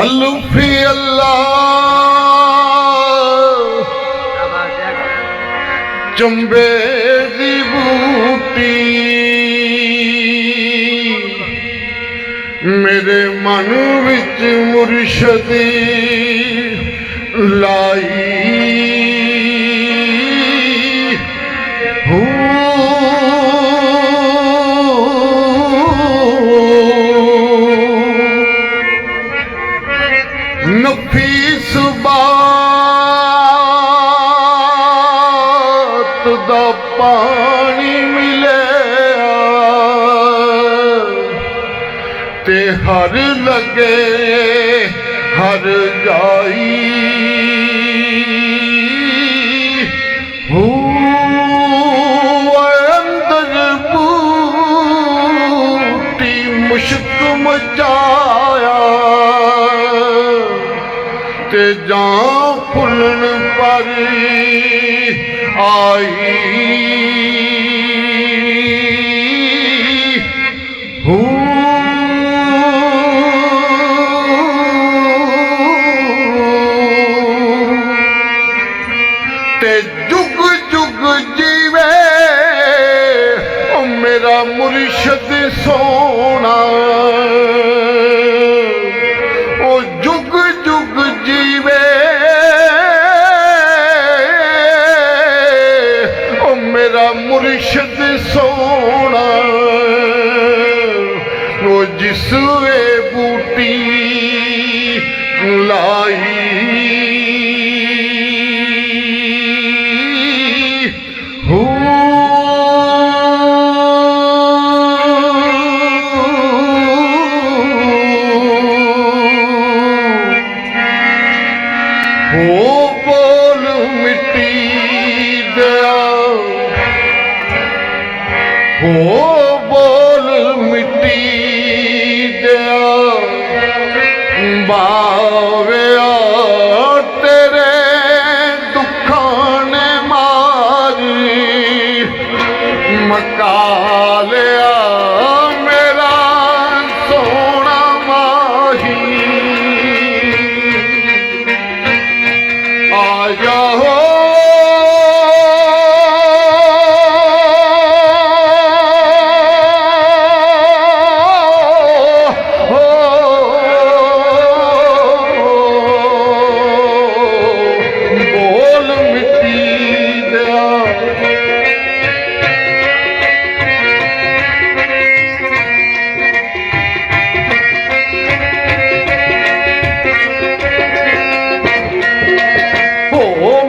अल्फी अल्लाह चंबे दी बूटी मेरे मन विच मुर्शदी लाई नफीस बात दा पानी मिले ते हर लगे हर जाई अंदर बूटी मुश्क मचाया ते जां फुलन पर आई ते जुग जुग जीवे ओ मेरा मुर्शद सोना ओ जुग जुग जीवे ओ मेरा मुर्शद सोना ओ जिस वे बूटी लाई बोल मिट्टी दया बोल मिट्टी दया बाविया तेरे दुखां ने मारी मका लिया मेरा सोना माही आ जाओ बोल मिट्टी दया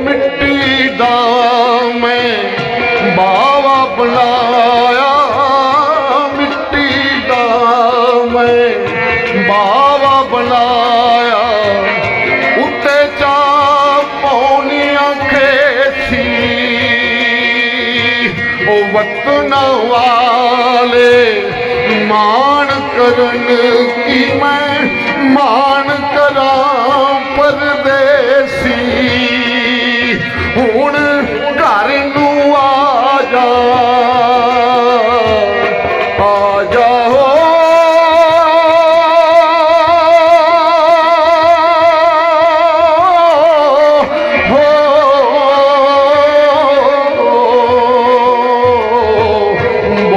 मिट्टी दा मैं बावा बनाया मिट्टी दा मैं बावा बनाया उत्ते चा पौनियां खेसी ओ वतन वाले मान करन की मैं मान करा परदेसी हुण घर नू आ जा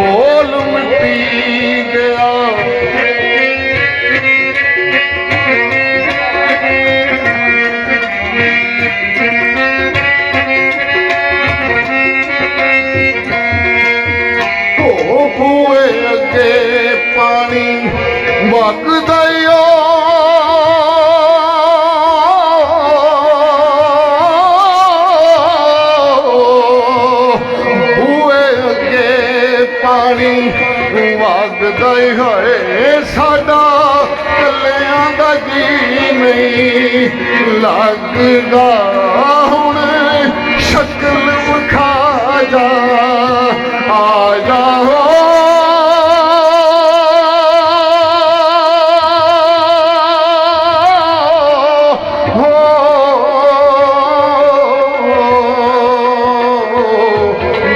बोल मिट्टी गया हुए अगे पानी वगदा हुए अगे पानी वगदा होए साडा कलियां दा जी नहीं लगदा हुण शक्ल विखा जा आ जाओ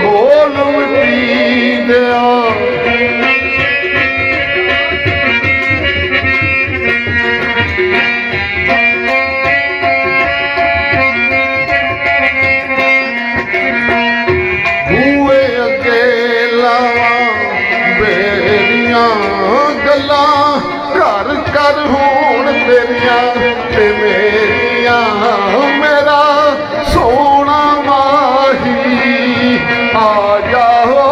बोल मिट्टी दया ਦੀਆਂ ਗੱਲਾਂ ਘਰ ਘਰ ਹੋਣ ਤੇਰੀਆਂ ਤੇ ਮੇਰੀਆਂ ਮੇਰਾ ਸੋਹਣਾ ਮਾਹੀ ਆ ਜਾਓ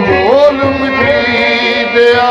ਬੋਲ ਮਿੱਟੀ ਦਿਆ